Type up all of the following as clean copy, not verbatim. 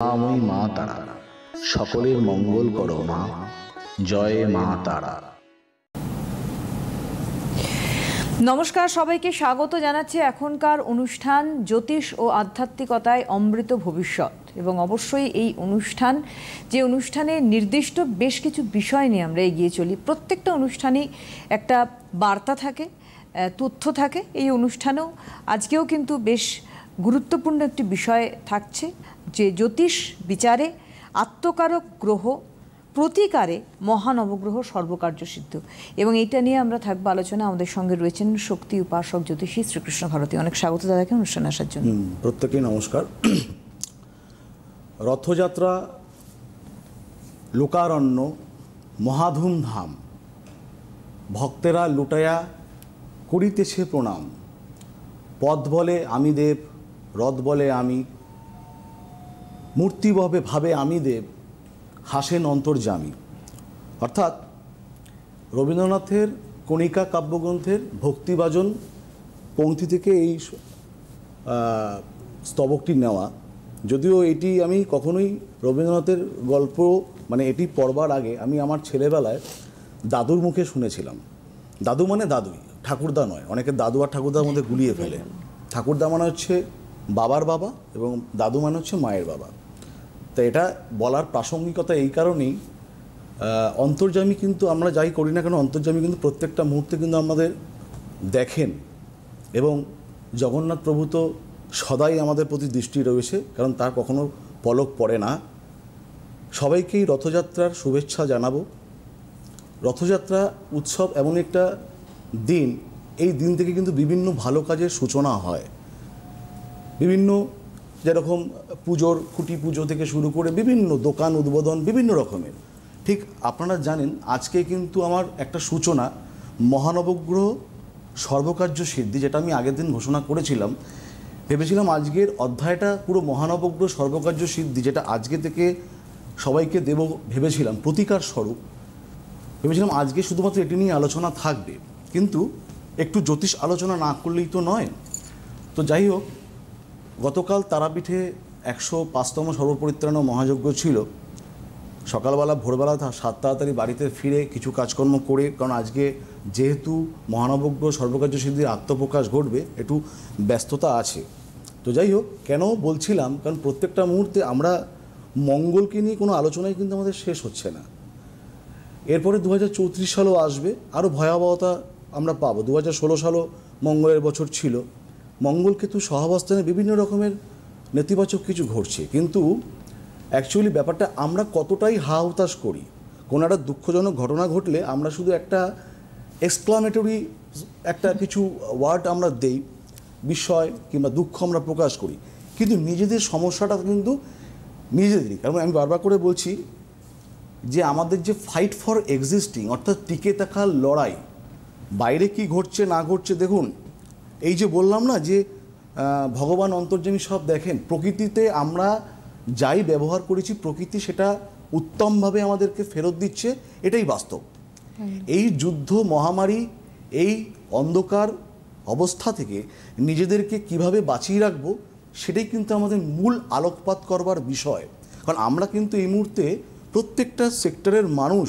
আমি মা তারা, সকলের মঙ্গল করো মা। জয় মা তারা। নমস্কার, সবাইকে স্বাগত জানাচ্ছি এখনকার অনুষ্ঠান জ্যোতিষ ও আধ্যাত্মিকতায় অমৃত ভবিষ্যৎ। এবং অবশ্যই এই অনুষ্ঠানে নির্দিষ্ট বেশ কিছু বিষয় নিয়ে আমরা এগিয়ে চলি। প্রত্যেকটা অনুষ্ঠানেই একটা বার্তা থাকে, তথ্য থাকে। এই অনুষ্ঠানেও আজকেও কিন্তু বেশ গুরুত্বপূর্ণ একটি বিষয় থাকছে, যে জ্যোতিষ বিচারে আত্মকারক গ্রহ প্রতিকারে মহানবগ্রহ সর্বকার্য সিদ্ধ। এবং এইটা নিয়ে আমরা থাকবো আলোচনা। আমাদের সঙ্গে রয়েছেন শক্তি উপাসক জ্যোতিষী শ্রীকৃষ্ণ ভারতী। অনেক স্বাগত দাদাকে অনুষ্ঠানে আসার জন্য। প্রত্যেকেই নমস্কার। রথযাত্রা লোকারণ্য মহাধুমধাম, ভক্তেরা লুটায়া করিতেছে প্রণাম। পদ বলে আমি দেব, রথ বলে আমি, মূর্তি ভাবে আমি দেব, হাসেন অন্তর্যামী। অর্থাৎ রবীন্দ্রনাথের কণিকা কাব্যগ্রন্থের ভক্তিবাজন পংক্তি থেকে এই স্তবকটি নেওয়া। যদিও এটি আমি কখনোই রবীন্দ্রনাথের গল্প এটি পড়বার আগে আমি আমার ছেলেবেলায় দাদুর মুখে শুনেছিলাম। দাদু মানে দাদুই, ঠাকুরদা নয়। অনেকে দাদু আর ঠাকুরদার মধ্যে গুলিয়ে ফেলে। ঠাকুরদা মানে হচ্ছে বাবার বাবা এবং দাদু মানে হচ্ছে মায়ের বাবা। তো এটা বলার প্রাসঙ্গিকতা এই কারণেই, অন্তর্যামী কিন্তু আমরা যাই করি না কেন, অন্তর্যামী কিন্তু প্রত্যেকটা মুহূর্তে কিন্তু আমাদের দেখেন। এবং জগন্নাথ প্রভু তো সদাই আমাদের প্রতি দৃষ্টি রয়েছে, কারণ তার কখনো পলক পড়ে না। সবাইকেই রথযাত্রার শুভেচ্ছা জানাবো। রথযাত্রা উৎসব এমন একটা দিন, এই দিন থেকে কিন্তু বিভিন্ন ভালো কাজের সূচনা হয়। বিভিন্ন যেরকম পুজোর খুঁটি পুজো থেকে শুরু করে বিভিন্ন দোকান উদ্বোধন বিভিন্ন রকমের। ঠিক আপনারা জানেন আজকে কিন্তু আমার একটা সূচনা মহানবগ্রহ সর্বকার্য সিদ্ধি, যেটা আমি আগের দিন ঘোষণা করেছিলাম। ভেবেছিলাম আজকের অধ্যায়টা পুরো মহানবগ্রহ সর্বকার্য সিদ্ধি, যেটা আজকে থেকে সবাইকে দেব ভেবেছিলাম প্রতিকার স্বরূপ। ভেবেছিলাম আজকে শুধুমাত্র এটি নিয়ে আলোচনা থাকবে, কিন্তু একটু জ্যোতিষ আলোচনা না করলেই তো নয়। তো যাই হোক, গতকাল তারাপীঠে 105তম সর্বপরিত্রাণ মহাযজ্ঞ ছিল। সকালবেলা ভোরবেলা 7 তাড়াতাড়ি বাড়িতে ফিরে কিছু কাজকর্ম করে, কারণ আজকে যেহেতু মহানবগ্রহ সর্বকার্য সিদ্ধির আত্মপ্রকাশ ঘটবে, একটু ব্যস্ততা আছে। তো যাই হোক, কেন বলছিলাম, কারণ প্রত্যেকটা মুহূর্তে আমরা মঙ্গলকে নিয়ে কোনো আলোচনাই কিন্তু আমাদের শেষ হচ্ছে না। এরপরে 2034 সালও আসবে, আরও ভয়াবহতা আমরা পাবো। 2016 সালও মঙ্গলের বছর ছিল। মঙ্গলকেতু সহাবস্থানে বিভিন্ন রকমের নেতিবাচক কিছু ঘটছে, কিন্তু অ্যাকচুয়ালি ব্যাপারটা আমরা কতটাই হা হুতাশ করি। কোনো একটা দুঃখজনক ঘটনা ঘটলে আমরা শুধু একটা এক্সক্লামেটরি একটা কিছু ওয়ার্ড আমরা দেই, বিস্ময় কিংবা দুঃখ আমরা প্রকাশ করি, কিন্তু নিজেদের সমস্যাটা কিন্তু নিজেদেরই। কারণ আমি বারবার করে বলছি যে আমাদের যে ফাইট ফর এক্সিস্টিং, অর্থাৎ টিকে থাকার লড়াই, বাইরে কি ঘটছে না ঘটছে দেখুন। এই যে বললাম না যে ভগবান অন্তর্যামী সব দেখেন, প্রকৃতিতে আমরা যাই ব্যবহার করেছি প্রকৃতি সেটা উত্তমভাবে আমাদেরকে ফেরত দিচ্ছে, এটাই বাস্তব। এই যুদ্ধ মহামারী, এই অন্ধকার অবস্থা থেকে নিজেদেরকে কিভাবে বাঁচিয়ে রাখবো, সেটাই কিন্তু আমাদের মূল আলোকপাত করবার বিষয়। কারণ আমরা কিন্তু এই মুহূর্তে প্রত্যেকটা সেক্টরের মানুষ,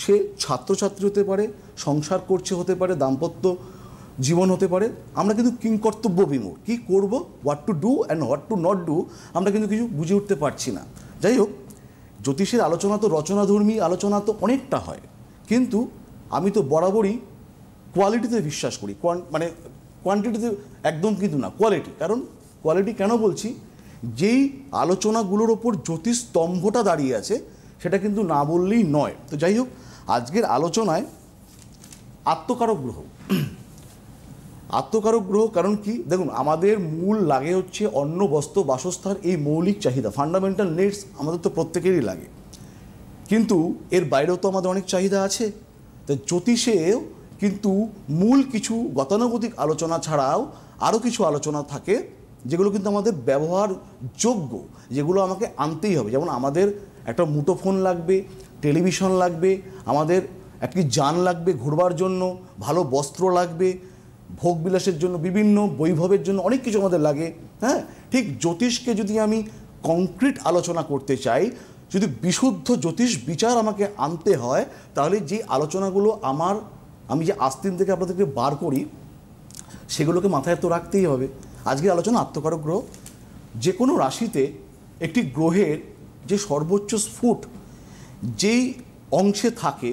সে ছাত্রছাত্রী হতে পারে, সংসার করছে হতে পারে, দাম্পত্য জীবন হতে পারে, আমরা কিন্তু কিংকর্তব্য বিমূঢ়। কী করব, what to do and what to not do, আমরা কিন্তু কিছু বুঝে উঠতে পারছি না। যাই হোক, জ্যোতিষের আলোচনা তো রচনাধর্মী আলোচনা তো অনেকটা হয়, কিন্তু আমি তো বরাবরই কোয়ালিটিতে বিশ্বাস করি। কোয়ান্টিটিতে একদম কিন্তু না, কোয়ালিটি। কারণ কোয়ালিটি কেন বলছি, যেই আলোচনাগুলোর ওপর জ্যোতিষ স্তম্ভটা দাঁড়িয়ে আছে সেটা কিন্তু না বললেই নয়। তো যাই হোক, আজকের আলোচনায় আত্মকারক গ্রহ। আত্মকারক গ্রহ কারণ কি, দেখুন আমাদের মূল লাগে হচ্ছে অন্ন বস্ত্র বাসস্থান, এই মৌলিক চাহিদা, ফান্ডামেন্টাল নিডস আমাদের তো প্রত্যেকেরই লাগে, কিন্তু এর বাইরেও তো আমাদের অনেক চাহিদা আছে। তো জ্যোতিষেও কিন্তু মূল কিছু গতানুগতিক আলোচনা ছাড়াও আরও কিছু আলোচনা থাকে যেগুলো কিন্তু আমাদের ব্যবহারযোগ্য, যেগুলো আমাকে আনতেই হবে। যেমন আমাদের একটা মুঠোফোন লাগবে, টেলিভিশন লাগবে, আমাদের একটি যান লাগবে ঘুরবার জন্য, ভালো বস্ত্র লাগবে, ভোগবিলাসের জন্য, বিভিন্ন বৈভবের জন্য অনেক কিছু আমাদের লাগে। হ্যাঁ, ঠিক জ্যোতিষকে যদি আমি কংক্রিট আলোচনা করতে চাই, যদি বিশুদ্ধ জ্যোতিষ বিচার আমাকে আনতে হয়, তাহলে যে আলোচনাগুলো আমি যে আস্তিন থেকে আপনাদেরকে বার করি সেগুলোকে মাথায় তো রাখতেই হবে। আজকের আলোচনা আত্মকারক গ্রহ। যে কোনো রাশিতে একটি গ্রহের যে সর্বোচ্চ স্ফুট যেই অংশে থাকে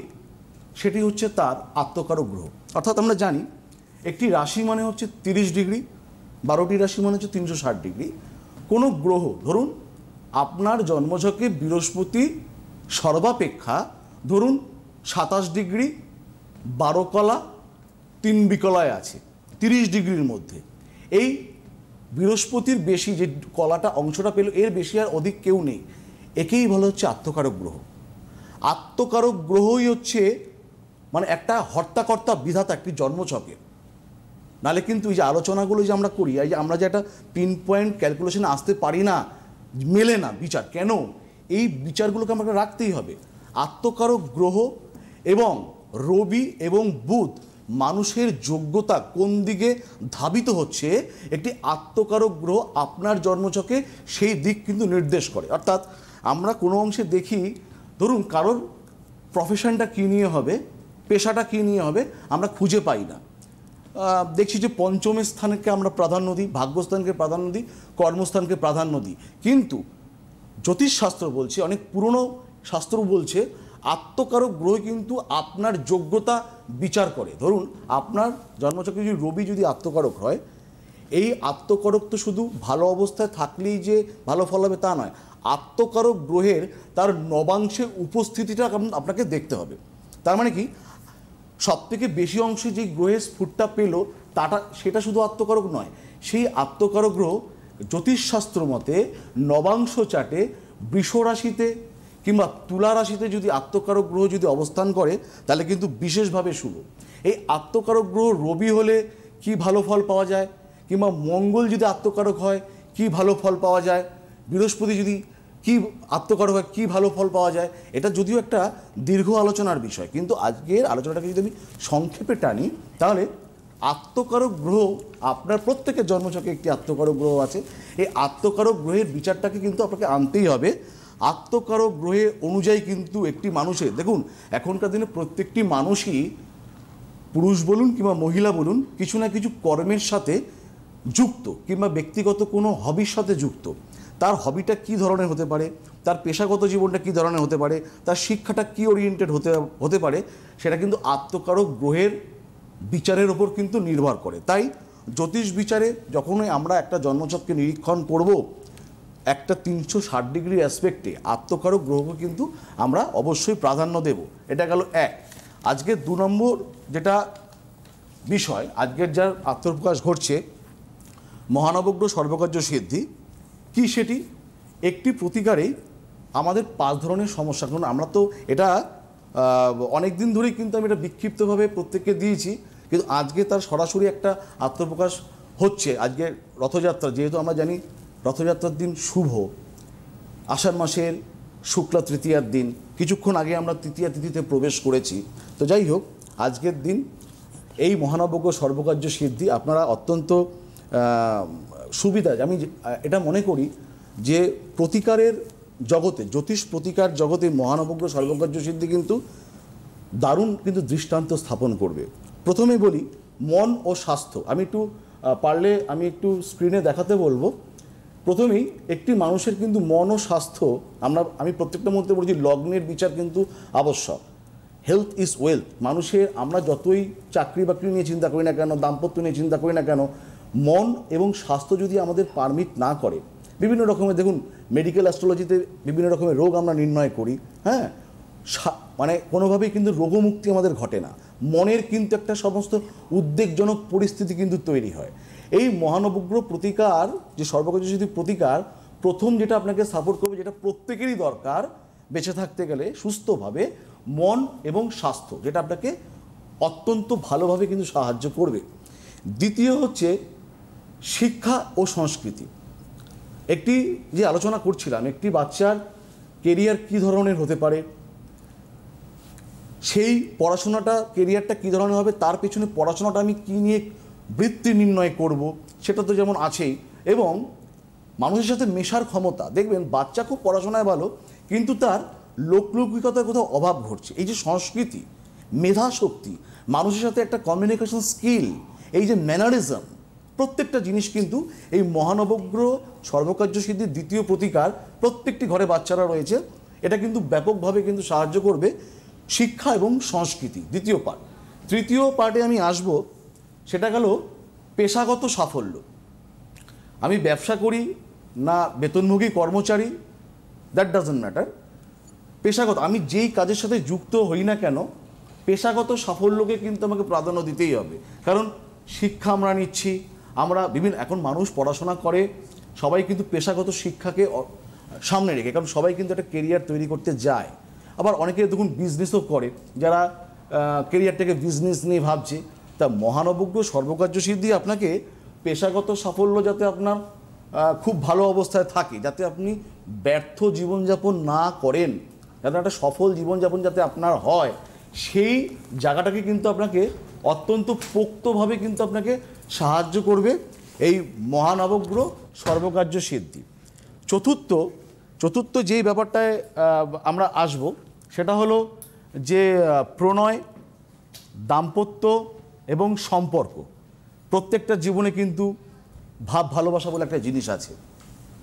সেটি হচ্ছে তার আত্মকারক গ্রহ। অর্থাৎ আমরা জানি একটি রাশি মানে হচ্ছে 30 ডিগ্রি, 12টি রাশি মানে হচ্ছে 360 ডিগ্রি। কোনো গ্রহ, ধরুন আপনার জন্মছকে বৃহস্পতি সর্বাপেক্ষা ধরুন 27 ডিগ্রি 12 কলা 3 বিকলায় আছে 30 ডিগ্রির মধ্যে। এই বৃহস্পতির বেশি যে কলাটা অংশটা পেল, এর বেশি আর অধিক কেউ নেই। একেই বলা হচ্ছে আত্মকারক গ্রহ। আত্মকারক গ্রহই হচ্ছে মানে একটা হর্তাকর্তা বিধাতা একটি জন্মছকের। নাহলে কিন্তু এই যে আলোচনাগুলো যে আমরা করি, এই যে আমরা যে একটা পিন পয়েন্ট ক্যালকুলেশনে আসতে পারি না, মেলে না বিচার, কেন? এই বিচারগুলোকে আমাকে রাখতেই হবে। আত্মকারক গ্রহ এবং রবি এবং বুধ মানুষের যোগ্যতা কোন দিকে ধাবিত হচ্ছে, একটি আত্মকারক গ্রহ আপনার জন্মছকে সেই দিক কিন্তু নির্দেশ করে। অর্থাৎ আমরা কোনো অংশে দেখি, ধরুন কারোর প্রফেশনটা কী নিয়ে হবে, পেশাটা কী নিয়ে হবে, আমরা খুঁজে পাই না। দেখছি যে পঞ্চমের স্থানকে আমরা প্রাধান্য দিই, ভাগ্যস্থানকে প্রাধান্য দিই, কর্মস্থানকে প্রাধান্য দিই। কিন্তু জ্যোতিষশাস্ত্র বলছে, অনেক পুরনো শাস্ত্র বলছে, আত্মকারক গ্রহ কিন্তু আপনার যোগ্যতা বিচার করে। ধরুন আপনার জন্মছকে যদি রবি যদি আত্মকারক হয়, এই আত্মকারক তো শুধু ভালো অবস্থায় থাকলেই যে ভালো ফল হবে তা নয়। আত্মকারক গ্রহের তার নবাংশের উপস্থিতিটা আপনাকে দেখতে হবে। তার মানে কি, সবথেকে বেশি অংশে যে গ্রহের স্ফুটটা পেল সেটা শুধু আত্মকারক নয়, সেই আত্মকারক গ্রহ জ্যোতিষশাস্ত্র মতে নবাংশ চাটে বৃষ রাশিতে কিংবা তুলা রাশিতে যদি আত্মকারক গ্রহ যদি অবস্থান করে, তাহলে কিন্তু বিশেষভাবে শুভ। এই আত্মকারক গ্রহ রবি হলে কি ভালো ফল পাওয়া যায়, কিংবা মঙ্গল যদি আত্মকারক হয় কি ভালো ফল পাওয়া যায়, বৃহস্পতি যদি কি আত্মকারক হয় কি ভালো ফল পাওয়া যায়, এটা যদিও একটা দীর্ঘ আলোচনার বিষয়, কিন্তু আজকের আলোচনাটাকে যদি আমি সংক্ষেপে টানি, তাহলে আত্মকারক গ্রহ আপনার প্রত্যেকের জন্মছকে একটি আত্মকারক গ্রহ আছে। এই আত্মকারক গ্রহের বিচারটাকে কিন্তু আপনাকে আনতেই হবে। আত্মকারক গ্রহের অনুযায়ী কিন্তু একটি মানুষের, দেখুন এখনকার দিনে প্রত্যেকটি মানুষই, পুরুষ বলুন কিংবা মহিলা বলুন, কিছু না কিছু কর্মের সাথে যুক্ত কিংবা ব্যক্তিগত কোনো হবির সাথে যুক্ত। তার হবিটা কী ধরনের হতে পারে, তার পেশাগত জীবনটা কী ধরনের হতে পারে, তার শিক্ষাটা কী ওরিয়েন্টেড হতে পারে, সেটা কিন্তু আত্মকারক গ্রহের বিচারের ওপর কিন্তু নির্ভর করে। তাই জ্যোতিষ বিচারে যখনই আমরা একটা জন্মছককে নিরীক্ষণ করব, একটা 360 ডিগ্রি অ্যাসপেক্টে আত্মকারক গ্রহকে কিন্তু আমরা অবশ্যই প্রাধান্য দেব। এটা গেল এক। আজকের 2 নম্বর যেটা বিষয়, আজকের যার আত্মপ্রকাশ ঘটছে, মহানবগ্রহ সর্বকার্য সিদ্ধি কি, সেটি একটি প্রতিকারেই আমাদের 5 ধরনের সমস্যা। কারণ আমরা তো এটা অনেক দিন ধরেই কিন্তু আমি এটা বিক্ষিপ্তভাবে প্রত্যেককে দিয়েছি, কিন্তু আজকে তার সরাসরি একটা আত্মপ্রকাশ হচ্ছে। আজকে রথযাত্রা, যেহেতু আমরা জানি রথযাত্রার দিন শুভ, আষাঢ় মাসের শুক্লা তৃতীয়ার দিন, কিছুক্ষণ আগে আমরা তৃতীয়া তিথিতে প্রবেশ করেছি। তো যাই হোক, আজকের দিন এই মহানবগ্রহ সর্বকার্য সিদ্ধি আপনারা অত্যন্ত সুবিধা, আমি এটা মনে করি যে প্রতিকারের জগতে, জ্যোতিষ প্রতিকার জগতে মহানবগ্রহ সর্বকার্য সিদ্ধি কিন্তু দারুণ কিন্তু দৃষ্টান্ত স্থাপন করবে। প্রথমে বলি মন ও স্বাস্থ্য। আমি একটু পারলে আমি একটু স্ক্রিনে দেখাতে বলবো। প্রথমেই একটি মানুষের কিন্তু মন ও স্বাস্থ্য, আমি প্রত্যেকটা মধ্যে বলছি লগ্নের বিচার কিন্তু আবশ্যক। Health is wealth. মানুষের, আমরা যতই চাকরি বাকরি নিয়ে চিন্তা করি না কেন, দাম্পত্য নিয়ে চিন্তা করি না কেন, মন এবং স্বাস্থ্য যদি আমাদের পারমিট না করে, বিভিন্ন রকমের, দেখুন মেডিকেল অ্যাস্ট্রোলজিতে বিভিন্ন রকমের রোগ আমরা নির্ণয় করি, হ্যাঁ, মানে কোনোভাবেই কিন্তু রোগমুক্তি আমাদের ঘটে না। মনের কিন্তু একটা সমস্ত উদ্বেগজনক পরিস্থিতি কিন্তু তৈরি হয়। এই মহানবগ্রহ প্রতিকার, যে সর্বকার্য সিদ্ধি প্রতিকার, প্রথম যেটা আপনাকে সাপোর্ট করবে, যেটা প্রত্যেকেরই দরকার বেঁচে থাকতে গেলে সুস্থভাবে, মন এবং স্বাস্থ্য, যেটা আপনাকে অত্যন্ত ভালোভাবে কিন্তু সাহায্য করবে। দ্বিতীয় হচ্ছে শিক্ষা ও সংস্কৃতি। একটি যে আলোচনা করছিলাম, একটি বাচ্চার কেরিয়ার কী ধরনের হতে পারে, সেই পড়াশোনাটা, কেরিয়ারটা কী ধরনের হবে, তার পেছনে পড়াশোনাটা আমি কী নিয়ে বৃত্তি নির্ণয় করব, সেটা তো যেমন আছেই। এবং মানুষের সাথে মেশার ক্ষমতা, দেখবেন বাচ্চা খুব পড়াশোনায় ভালো কিন্তু তার লোকলৌকিকতার কোথাও অভাব ঘটছে। এই যে সংস্কৃতি, মেধা শক্তি, মানুষের সাথে একটা কমিউনিকেশন স্কিল, এই যে ম্যানারিজম, প্রত্যেকটা জিনিস কিন্তু এই মহানবগ্রহ সর্বকার্য সিদ্ধির দ্বিতীয় প্রতিকার, প্রত্যেকটি ঘরে বাচ্চারা রয়েছে, এটা কিন্তু ব্যাপকভাবে কিন্তু সাহায্য করবে শিক্ষা এবং সংস্কৃতি। দ্বিতীয় পার্ট। তৃতীয় পার্টে আমি আসব, সেটা গেল পেশাগত সাফল্য। আমি ব্যবসা করি না বেতনভোগী কর্মচারী, দ্যাট ডাজন্ট ম্যাটার। পেশাগত, আমি যেই কাজের সাথে যুক্ত হই না কেন, পেশাগত সাফল্যকে কিন্তু আমাকে প্রাধান্য দিতেই হবে। কারণ শিক্ষা আমরা নিচ্ছি, আমরা বিভিন্ন, এখন মানুষ পড়াশোনা করে সবাই কিন্তু পেশাগত শিক্ষাকে সামনে রেখে, কারণ সবাই কিন্তু একটা কেরিয়ার তৈরি করতে যায়। আবার অনেকে দেখুন বিজনেসও করে, যারা কেরিয়ারটাকে বিজনেস নিয়ে ভাবছে। তা মহানবগ্রহ সর্বকার্য সিদ্ধি আপনাকে পেশাগত সাফল্য যাতে আপনার খুব ভালো অবস্থায় থাকে, যাতে আপনি ব্যর্থ জীবনযাপন না করেন, যাতে একটা সফল জীবনযাপন যাতে আপনার হয়, সেই জায়গাটাকে কিন্তু আপনাকে অত্যন্ত পোক্তভাবে কিন্তু আপনাকে সাহায্য করবে এই মহানবগ্রহ সর্বকার্য সিদ্ধি। চতুর্থ যেই ব্যাপারটায় আমরা আসব, সেটা হলো যে প্রণয়, দাম্পত্য এবং সম্পর্ক। প্রত্যেকটা জীবনে কিন্তু ভাব ভালোবাসা বলে একটা জিনিস আছে।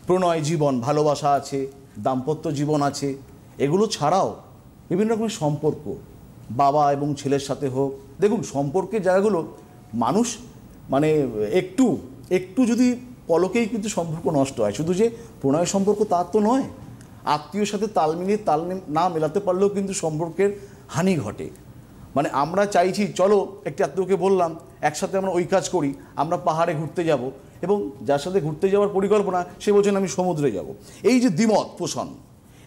প্রণয় জীবন, ভালোবাসা আছে, দাম্পত্য জীবন আছে, এগুলো ছাড়াও বিভিন্ন রকমের সম্পর্ক, বাবা এবং ছেলের সাথে হোক। দেখুন সম্পর্কের জায়গাগুলো মানুষ মানে একটু যদি পলকেই কিন্তু সম্পর্ক নষ্ট হয়। শুধু যে প্রণয় সম্পর্ক তার তো নয়, আত্মীয়র সাথে তাল মিলিয়ে তাল না মেলাতে পারলেও কিন্তু সম্পর্কের হানি ঘটে। মানে আমরা চাইছি চলো, একটি আত্মীয়কে বললাম একসাথে আমরা ওই কাজ করি, আমরা পাহাড়ে ঘুরতে যাব, এবং যার সাথে ঘুরতে যাওয়ার পরিকল্পনা সে বলছেন আমি সমুদ্রে যাব। এই যে দ্বিমত পোষণ,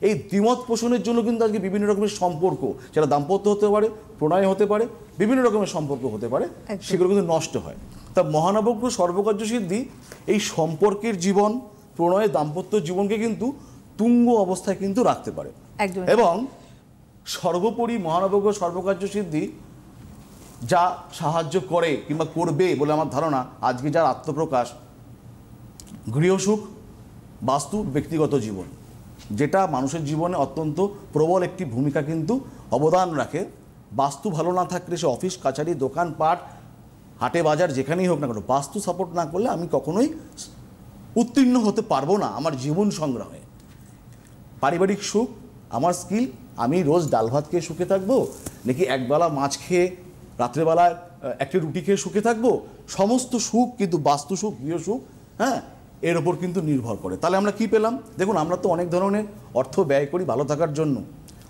এই দ্বিমত পোষণের জন্য কিন্তু আজকে বিভিন্ন রকমের সম্পর্ক, সেটা দাম্পত্য হতে পারে, প্রণয় হতে পারে, বিভিন্ন রকমের সম্পর্ক হতে পারে, সেগুলো কিন্তু নষ্ট হয়। তা মহানবগ্রহ সর্বকার্য সিদ্ধি এই সম্পর্কের জীবন, প্রণয়, দাম্পত্য জীবনকে কিন্তু তুঙ্গ অবস্থায় কিন্তু রাখতে পারে। এবং সর্বোপরি মহানবগ্রহ সর্বকার্য সিদ্ধি যা সাহায্য করে কিংবা করবে বলে আমার ধারণা, আজকে যার আত্মপ্রকাশ, গৃহসুখ, বাস্তু, ব্যক্তিগত জীবন, যেটা মানুষের জীবনে অত্যন্ত প্রবল একটি ভূমিকা কিন্তু অবদান রাখে। বাস্তু ভালো না থাকলে সে অফিস কাছারি দোকানপাট হাটে বাজার যেখানেই হোক না কেন, বাস্তু সাপোর্ট না করলে আমি কখনোই উত্তীর্ণ হতে পারবো না আমার জীবন সংগ্রামে। পারিবারিক সুখ আমার স্কিল, আমি রোজ ডাল ভাত খেয়ে সুখে থাকবো নাকি একবেলা মাছ খেয়ে রাত্রেবেলায় একটি রুটি খেয়ে সুখে থাকবো, সমস্ত সুখ কিন্তু বাস্তু সুখ, গৃহ সুখ, হ্যাঁ, এর ওপর কিন্তু নির্ভর করে। তাহলে আমরা কি পেলাম? দেখুন আমরা তো অনেক ধরনের অর্থ ব্যয় করি ভালো থাকার জন্য,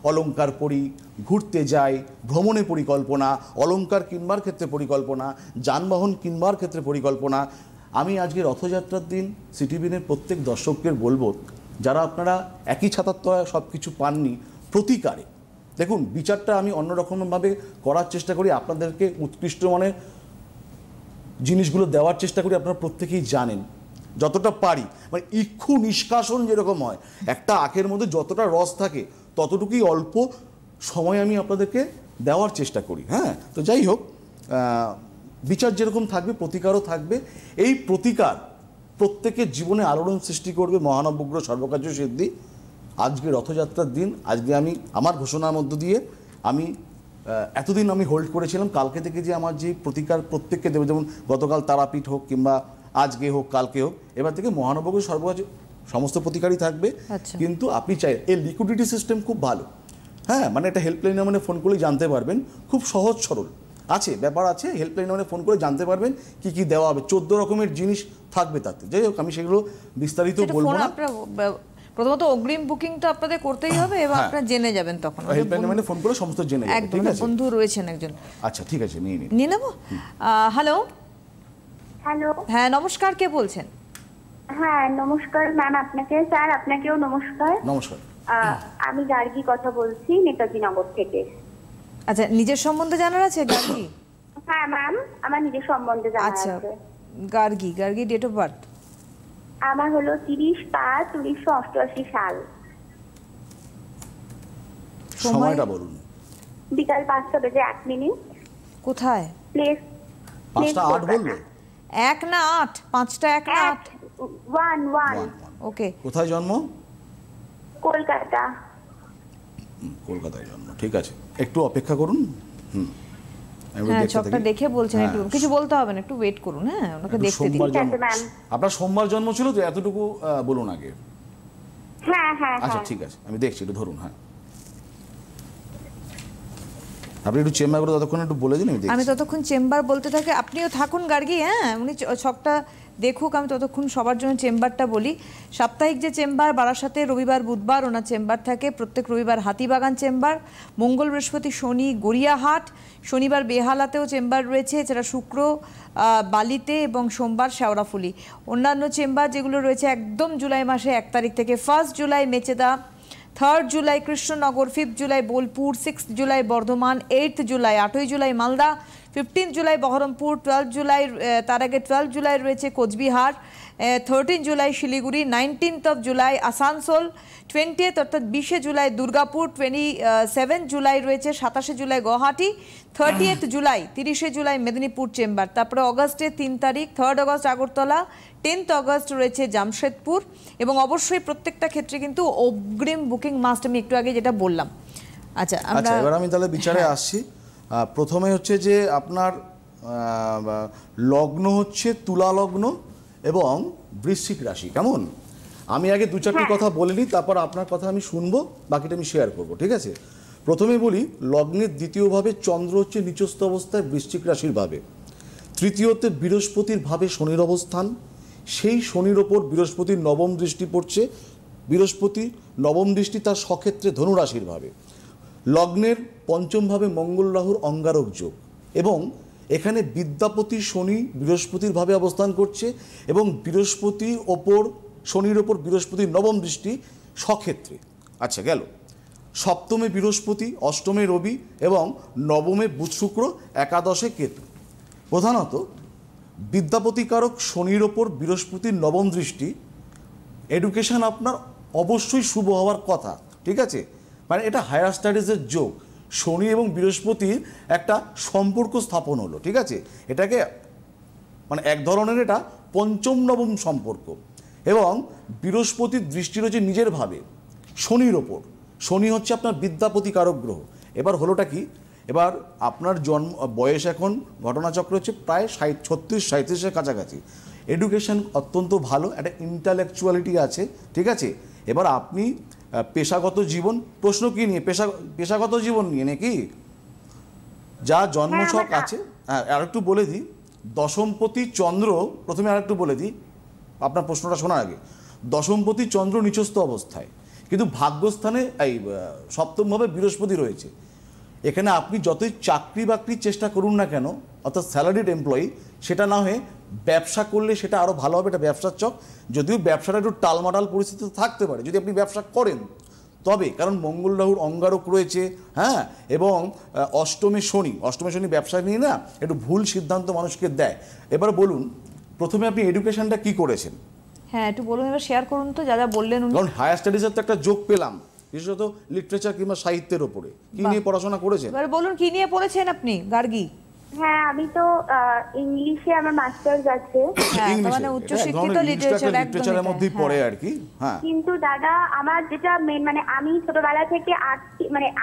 অলংকার পরি, ঘুরতে যাই, ভ্রমণে পরিকল্পনা, অলংকার কিনবার ক্ষেত্রে পরিকল্পনা, যানবাহন কিনবার ক্ষেত্রে পরিকল্পনা। আমি আজকে রথযাত্রার দিন সিটিভিনের প্রত্যেক দর্শককে বলবো, যারা আপনারা একই ছাতার তলায় সব কিছু পাননি, প্রতিকারে দেখুন বিচারটা আমি অন্যরকমভাবে করার চেষ্টা করি, আপনাদেরকে উৎকৃষ্ট মানের জিনিসগুলো দেওয়ার চেষ্টা করি। আপনারা প্রত্যেকেই জানেন যতটা পারি, মানে ইক্ষু নিষ্কাশন যেরকম হয়, একটা আখের মধ্যে যতটা রস থাকে ততটুকুই অল্প সময় আমি আপনাদেরকে দেওয়ার চেষ্টা করি। হ্যাঁ, তো যাই হোক, বিচার যেরকম থাকবে প্রতিকারও থাকবে। এই প্রতিকার প্রত্যেকের জীবনে আলোড়ন সৃষ্টি করবে মহানবগ্রহ সর্বকার্য সিদ্ধি। আজকে রথযাত্রার দিন, আজকে আমি আমার ঘোষণার মধ্য দিয়ে আমি এতদিন আমি হোল্ড করেছিলাম, কালকে থেকে যে আমার যে প্রতিকার প্রত্যেককে দেবে, যেমন গতকাল তারাপীঠ হোক কিংবা আজকে হোক কালকে হোক, এবার থেকে মহানবগ্রহ সর্বকার্য সমস্ত প্রতিকারই থাকবে। কিন্তু আপনি চাই এই লিকুইডিটি সিস্টেম খুব ভালো, হ্যাঁ, মানে একটা হেল্পলাইন নাম্বারে ফোন করলেই জানতে পারবেন, খুব সহজ সরল আছে ব্যাপার আছে, হেল্পলাইন নাম্বারে ফোন করে জানতে পারবেন কি কি দেওয়া হবে। 14 রকমের জিনিস থাকবে তাতে। যাই হোক, আমি সেগুলো বিস্তারিত বলবো না। প্রথমত অগ্রিম বুকিং তো আপনাদের করতেই হবে এবং আপনারা জেনে যাবেন তখন। হেল্পলাইন নাম্বারে ফোন করে সমস্ত জেনে যাবেন। একদম, বন্ধু রয়েছেন একজন। আচ্ছা ঠিক আছে, নিয়ে নেব। হ্যালো হ্যালো, হ্যাঁ নমস্কার, কে বলছেন? হ্যাঁ নমস্কার ম্যাম, আপনাকে স্যার আপনাকেও নমস্কার। নমস্কার। আমি গার্গী কথা বলছি নেতাজি নগর থেকে। আচ্ছা, নিজের সম্বন্ধে জানার আছে গার্গী? হ্যাঁ ম্যাম, আমার নিজের সম্বন্ধে জানার আছে। আচ্ছা, গার্গী ডেট অফ বার্থ? আমার হলো 30/5/1988 সাল। সময়টা বলুন। বিকাল 5:01। কোথায়? প্লেস 5টা 8 বললো? 1 না 8? 5টা 1 না 8? 1 ওকে, কোথায় জন্ম? কলকাতা। কলকাতায় জন্ম, ঠিক আছে, একটু অপেক্ষা করুন। আমি হ্যাঁ দেখতে ছকটা থাকি। দেখে বলছেন, একটু হ্যাঁ। কিছু বলতে হবে না, একটু ওয়েট করুন। হ্যাঁ, ওনাকে একটু দেখতে দিন। সোমবার ঠিক আছে, জন্ম। ম্যাম। আপনার সোমবার জন্ম ছিল তো, এতটুকু বলুন আগে। হ্যাঁ হ্যাঁ আচ্ছা হ্যাঁ। ঠিক আছে, আমি দেখছি, একটু ধরুন। হ্যাঁ, আপনি একটু চেম্বার করে ততক্ষণ একটু বলে দিন, আমি আমি দেখছি। ততক্ষণ চেম্বার বলতে থাকি, আপনিও থাকুন গার্গী। হ্যাঁ, উনি ছকটা দেখুক, আমি ততক্ষণ সবার জন্য চেম্বারটা বলি। সাপ্তাহিক যে চেম্বার বারাসাতে রবিবার বুধবার ওনার চেম্বার থাকে, প্রত্যেক রবিবার হাতিবাগান চেম্বার, মঙ্গল বৃহস্পতি শনি গড়িয়াহাট, শনিবার বেহালাতেও চেম্বার রয়েছে, এছাড়া শুক্র বালিতে এবং সোমবার শেওড়াফুলি। অন্যান্য চেম্বার যেগুলো রয়েছে একদম জুলাই মাসে 1 তারিখ থেকে 1 জুলাই মেচেদা, 3 জুলাই কৃষ্ণনগর, 5 জুলাই বোলপুর, 6 জুলাই বর্ধমান, 8 জুলাই 8ই জুলাই মালদা, 15 জুলাই বহরমপুর, 12 জুলাই তার আগে 12 জুলাই রয়েছে কোচবিহার, 13 জুলাই শিলিগুড়ি, 19th জুলাই আসানসোল, 20th অর্থাৎ 20 জুলাই দুর্গাপুর, 27 জুলাই রয়েছে 27 জুলাই গুয়াহাটি, 30th জুলাই 30 জুলাই মেদিনীপুর চেম্বার। তারপরে অগস্টে 3 তারিখ 3 আগস্ট আগরতলা, 10th আগস্ট রয়েছে জামশেদপুর। এবং অবশ্যই প্রত্যেকটা ক্ষেত্রে কিন্তু অগ্রিম বুকিং মাস্ট, আমি একটু আগে যেটা বললাম। আচ্ছা আমরা এবার আমি তাহলে বিচারে হ্যাঁ। আসছি। প্রথমে হচ্ছে যে আপনার লগ্ন হচ্ছে তুলা লগ্ন এবং বৃশ্চিক রাশি, কেমন? আমি আগে 2-4টি কথা বলে নিই, তারপর আপনার কথা আমি শুনবো, বাকিটা আমি শেয়ার করব, ঠিক আছে? প্রথমে বলি, লগ্নের দ্বিতীয় ভাবে চন্দ্র হচ্ছে নিচস্থ অবস্থায় বৃশ্চিক রাশির ভাবে, তৃতীয়তে বৃহস্পতির ভাবে শনির অবস্থান, সেই শনির ওপর বৃহস্পতির নবম দৃষ্টি পড়ছে, বৃহস্পতি নবম দৃষ্টি তার স্বক্ষেত্রে ধনুরাশির ভাবে, লগ্নের পঞ্চম ভাবে মঙ্গল রাহুর অঙ্গারক যোগ, এবং এখানে বিদ্যাপতি শনি বৃহস্পতির ভাবে অবস্থান করছে, এবং বৃহস্পতির ওপর শনির ওপর বৃহস্পতির নবম দৃষ্টি স্বক্ষেত্রে। আচ্ছা গেল, সপ্তমে বৃহস্পতি, অষ্টমে রবি এবং নবমে বুধ শুক্র, একাদশে কেতু। প্রধানত বিদ্যাপতিকারক শনির ওপর বৃহস্পতির নবম দৃষ্টি, এডুকেশন আপনার অবশ্যই শুভ হওয়ার কথা, ঠিক আছে? মানে এটা হায়ার স্টাডিজের যোগ, শনি এবং বৃহস্পতির একটা সম্পর্ক স্থাপন হলো, ঠিক আছে? এটাকে মানে এক ধরনের এটা পঞ্চম নবম সম্পর্ক। এবং বৃহস্পতির দৃষ্টি রয়েছে নিজের ভাবে শনির ওপর, শনি হচ্ছে আপনার বিদ্যাপতিকারক গ্রহ। এবার হলোটা কি, এবার আপনার জন্ম বয়স এখন ঘটনাচক্র হচ্ছে প্রায় 36-37-এর কাছাকাছি, এডুকেশন অত্যন্ত ভালো, একটা ইন্টালেকচুয়ালিটি আছে, ঠিক আছে? এবার আপনি পেশাগত জীবন, প্রশ্ন কী নিয়ে? পেশাগত জীবন নিয়ে নাকি? যা জন্মছক আছে, হ্যাঁ আরেকটু বলে দিই, দশমপতি চন্দ্র, প্রথমে আরেকটু বলে দিই আপনার প্রশ্নটা শোনার আগে, দশমপতি চন্দ্র নিচস্থ অবস্থায়, কিন্তু ভাগ্যস্থানে এই সপ্তমভাবে বৃহস্পতি রয়েছে। এখানে আপনি যতই চাকরি বাকরির চেষ্টা করুন না কেন, অর্থাৎ স্যালারিড এমপ্লয়ি, সেটা না হয়ে ব্যবসা করলে সেটা আরও ভালো হবে, এটা ব্যবসার চক। যদিও ব্যবসাটা একটু টালমাটাল পরিস্থিতি থাকতে পারে যদি আপনি ব্যবসা করেন, তবে কারণ মঙ্গল রাহুর অঙ্গারক রয়েছে, হ্যাঁ, এবং অষ্টমে শনি ব্যবসা নিয়ে না একটু ভুল সিদ্ধান্ত মানুষকে দেয়। এবার বলুন, প্রথমে আপনি এডুকেশনটা কি করেছেন? হ্যাঁ একটু বলুন, এবার শেয়ার করুন তো যা যা বললেন উনি। কারণ হায়ার স্টাডিজের তো একটা যোগ পেলাম, বিশেষত লিটারেচার কিংবা সাহিত্যের ওপরে। কি নিয়ে পড়াশোনা করেছেন? এবার বলুন কি নিয়ে পড়েছেন আপনি গার্গী? হ্যাঁ, আমি তো ইংলিশে আমার মাস্টার্স আছে। হ্যাঁ, ইংলিশে, মানে এটা এক উচ্চশিক্ষিত ধরনের লিটারেচার, একদম লিটারেচারের মধ্যেই পড়ে আর কি। হ্যাঁ, কিন্তু দাদা আমার যেটা মেন, মানে আমি ছোটবেলা থেকে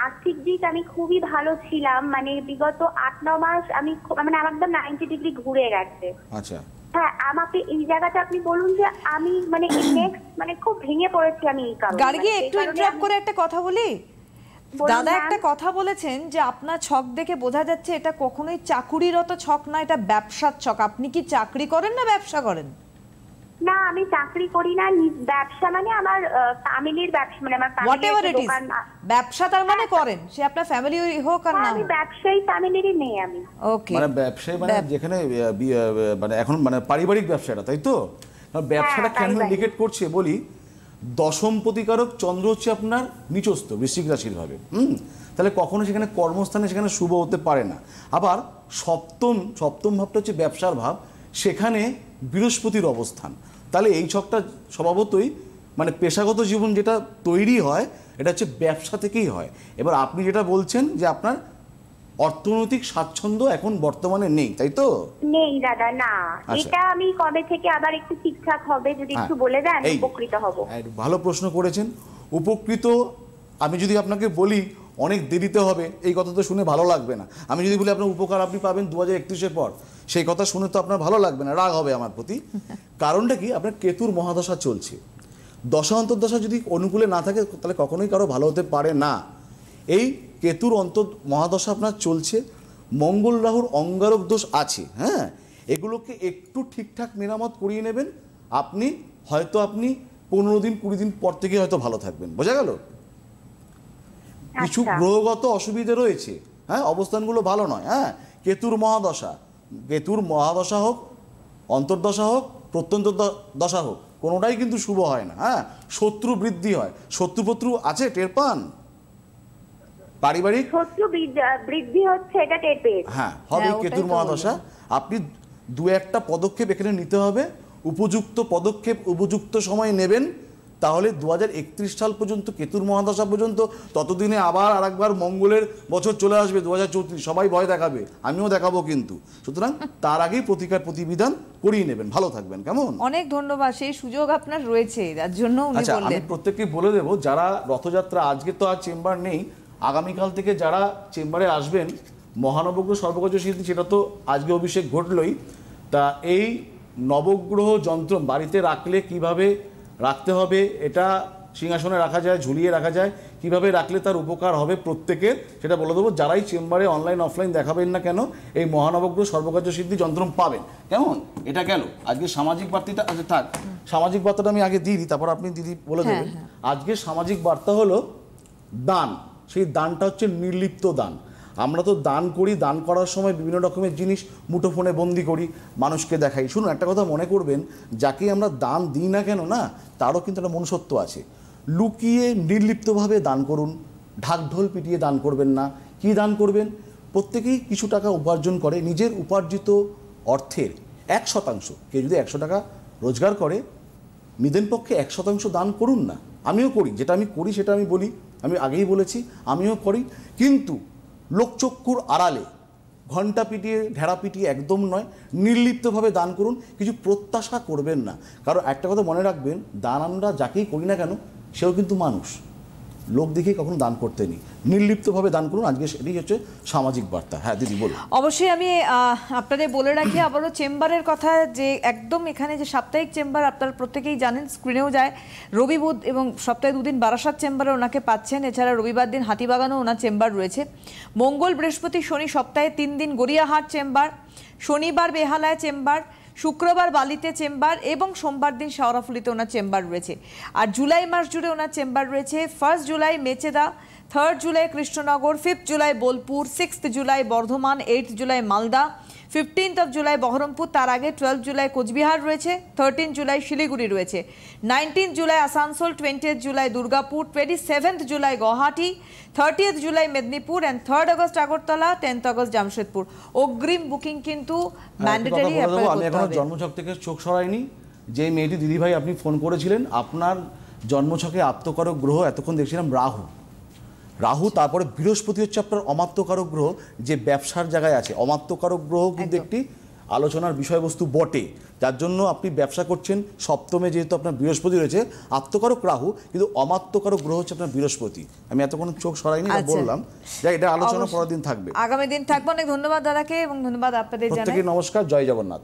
আর্থিক দিক আমি খুবই ভালো ছিলাম, মানে বিগত 8-9 মাস আমি মানে আমার একদম 90 ডিগ্রি ঘুরে গেছে। আচ্ছা, হ্যাঁ, আমাকে এই জায়গাটা আপনি বলুন যে আমি মানে নেক্সট মানে খুব ভেঙে পড়েছি আমি এই কারণে। গার্গী মানে এই একটু কারণে ইন্টারাপ্ট আমি- করে একটা কথা বলি। বলুন দাদা ম্যাম। একটা কথা বলেছেন যে আপনার ছক দেখে বোঝা যাচ্ছে এটা কখনোই চাকুরিরত ছক না, এটা ব্যবসার ছক। আপনি কি চাকরি করেন না ব্যবসা করেন? না, আমি চাকরি করি না, ব্যবসা মানে আমার ফ্যামিলির ব্যবসা, মানে আমার হোয়াট এভার ফ্যামিলির ইট ইজ, দোকান। ব্যবসা তার মানে করেন, সে আপনার ফ্যামিলি হোক আর না আমি হোক। ব্যবসায়ী ফ্যামিলিরই মেয়ে আমি। ওকে, মানে ব্যবসায় মানে যেখানে মানে এখন মানে পারিবারিক ব্যবসাটা, তাই তো? ব্যবসাটা কেন পারিবারিক। ইন্ডিকেট করছে বলি, দশম প্রতিকারক চন্দ্র হচ্ছে আপনার নিচস্থ বৃশ্চিক রাশির ভাবে, তাহলে কখনো সেখানে কর্মস্থানে সেখানে শুভ হতে পারে না। আবার সপ্তম ভাবটা হচ্ছে ব্যবসার ভাব, সেখানে বৃহস্পতির অবস্থান, তাহলে এই ছকটা স্বভাবতই মানে পেশাগত জীবন যেটা তৈরি হয় এটা হচ্ছে ব্যবসা থেকেই হয়। এবার আপনি যেটা বলছেন যে আপনার অর্থনৈতিক স্বাচ্ছন্দ্য এখন বর্তমানে নেই, তাই তো? নেই দাদা, না। আচ্ছা। এটা আমি কবে থেকে আবার একটু ঠিকঠাক হবে, যদি একটু বলে দেন উপকৃত হব। ভালো প্রশ্ন করেছেন। উপকৃত আমি যদি আপনাকে বলি অনেক দেরিতে হবে, এই কথা তো শুনে ভালো লাগবে না। আমি যদি বলি আপনার উপকার আপনি পাবেন 2031-এর পর, সেই কথা শুনে তো আপনার ভালো লাগবে না, রাগ হবে আমার প্রতি। কারণটা কি, আপনার কেতুর মহাদশা চলছে। দশা অন্তর্দশা যদি অনুকূলে না থাকে তাহলে কখনোই কারো ভালো হতে পারে না। এই কেতুর মহাদশা আপনার চলছে, মঙ্গল রাহুর অঙ্গারক দোষ আছে, হ্যাঁ, এগুলোকে একটু ঠিকঠাক মেরামত করিয়ে নেবেন, আপনি 15 দিন 20 দিন পর থেকে হয়তো ভালো থাকবেন। বোঝা গেল? কিছু গ্রহগত অসুবিধা রয়েছে, হ্যাঁ, অবস্থানগুলো ভালো নয়। হ্যাঁ, কেতুর মহাদশা হোক, অন্তর্দশা হোক, প্রত্যন্ত দশা হোক, কোনোটাই কিন্তু শুভ হয় না। হ্যাঁ, শত্রু বৃদ্ধি হয়। শত্রু আছে, টের পান? পারিবারিক শত্রু বৃদ্ধি হচ্ছে, এটা টের পেয়েছি। হ্যাঁ, হবে কেতুর মহাদশা। আপনি 2-1টা পদক্ষেপ এখানে নিতে হবে, উপযুক্ত পদক্ষেপ উপযুক্ত সময় নেবেন, তাহলে 2031 সাল পর্যন্ত, কেতুর মহাদশা পর্যন্ত, ততদিনে আবার আরেকবার মঙ্গলের বছর চলে আসবে 2034। সবাই ভয় দেখাবে, আমিও দেখাবো, কিন্তু সুতরাং তার আগেই প্রতিবিধান করিয়ে নেবেন, ভালো থাকবেন। কেমন? অনেক ধন্যবাদ, সেই সুযোগ আপনার রয়েছে, যার জন্য উনি আচ্ছা, আমি বললেন। প্রত্যেককে বলে দেবো, যারা রথযাত্রা, আজকে তো আর চেম্বার নেই, আগামীকাল থেকে যারা চেম্বারে আসবেন, মহানবগ্রহ সর্বকার্য সিদ্ধি, সেটা তো আজকে অভিষেক ঘটলই। তা এই নবগ্রহ যন্ত্র বাড়িতে রাখলে কিভাবে রাখতে হবে, এটা সিংহাসনে রাখা যায়, ঝুলিয়ে রাখা যায়, কিভাবে রাখলে তার উপকার হবে প্রত্যেকের, সেটা বলে দেবো। যারাই চেম্বারে অনলাইন অফলাইন দেখাবেন না কেন, এই মহানবগ্রহ সর্বকার্য সিদ্ধি যন্ত্র পাবেন। কেমন? এটা গেল আজকে সামাজিক বার্তাটা। আচ্ছা থাক, সামাজিক বার্তাটা আমি আগে দিয়ে দিই, তারপর আপনি দিদি বলে দেবেন। আজকে সামাজিক বার্তা হলো দান। সেই দানটা হচ্ছে নির্লিপ্ত দান। আমরা তো দান করি, দান করার সময় বিভিন্ন রকমের জিনিস মুঠোফোনে বন্দি করি, মানুষকে দেখাই। শুনুন, একটা কথা মনে করবেন, যাকে আমরা দান দিই না কেন, না, তারও কিন্তু একটা মনুষ্যত্ব আছে। লুকিয়ে নির্লিপ্তভাবে দান করুন, ঢাকঢোল পিটিয়ে দান করবেন না। কি দান করবেন? প্রত্যেকেই কিছু টাকা উপার্জন করে, নিজের উপার্জিত অর্থের 1%, কেউ যদি 100 টাকা রোজগার করে, নিদেন পক্ষে 1% দান করুন না। আমিও করি, যেটা আমি করি সেটা আমি বলি, আমি আগেই বলেছি, আমিও করি। কিন্তু লোকচক্ষুর আড়ালে ঘণ্টা পিটিয়ে, ঢেড়া পিটিয়ে একদম নয়, নির্লিপ্তভাবে দান করুন, কিছু প্রত্যাশা করবেন না। কারণ একটা কথা মনে রাখবেন, দান আমরা যাকেই করি না কেন, সেও কিন্তু মানুষ, লোক দেখেই কখনো দান করতে নেই, নির্লিপ্তভাবে দান করুন। আজকে সেটাই হচ্ছে সামাজিক বার্তা। হ্যাঁ দিদি বলুন। অবশ্যই আমি আপনাদের বলে রাখি আবারও চেম্বারের কথা, যে একদম এখানে যে সাপ্তাহিক চেম্বার আপনারা প্রত্যেকেই জানেন, স্ক্রিনেও যায়, রবি বুধ এবং সপ্তাহে 2 দিন বারাসাত চেম্বারে ওনাকে পাচ্ছেন। এছাড়া রবিবার দিন হাতিবাগানও ওনার চেম্বার রয়েছে। মঙ্গল, বৃহস্পতি, শনি সপ্তাহে 3 দিন গড়িয়াহাট চেম্বার, শনিবার বেহালায় চেম্বার, শুক্রবার বালিতে চেম্বার এবং সোমবার দিন শাওরাফুলিতে ওনার চেম্বার রয়েছে। আর জুলাই মাস জুড়ে ওনার চেম্বার রয়েছে 1 জুলাই মেচেদা, 3 জুলাই কৃষ্ণনগর, 5 জুলাই বোলপুর, 6 জুলাই বর্ধমান, 8 জুলাই মালদা, 15 জুলাই বহরমপুর, তার আগে 12 জুলাই কোচবিহার রয়েছে, 13 জুলাই শিলিগুড়ি রয়েছে, 19 July Asansol, 20 July Durgapur, 27 July Guwahati, 30 July Medinipur and 3 August Agartala, 10 August Jamshedpur. অগ্রিম বুকিং কিন্তু ম্যান্ডেটরি। আমি এখনো জন্মছক থেকে চোখ সরাইনি। যে মেয়েটি দিদিভাই আপনি ফোন করেছিলেন, আপনার জন্মছকে আত্মকারক গ্রহ এতক্ষণ দেখছিলাম রাহু, তারপরে বৃহস্পতি হচ্ছে আপনার অমাত্যকারক গ্রহ, যে ব্যবসার জায়গায় আছে। অমাত্যকারক গ্রহ কিন্তু একটি আলোচনার বিষয়বস্তু বটে, যার জন্য আপনি ব্যবসা করছেন। সপ্তমে যেহেতু আপনার বৃহস্পতি রয়েছে, আত্মকারক রাহু, কিন্তু অমাত্যকারক গ্রহ হচ্ছে আপনার বৃহস্পতি। আমি এতক্ষণ চোখ সরাইনি, বললাম যে এটা আলোচনা পরের দিন থাকবে, আগামী দিন থাকবে। অনেক ধন্যবাদ দাদাকে এবং ধন্যবাদ আপনাদের জানাই। প্রত্যেকে নমস্কার, জয় জগন্নাথ।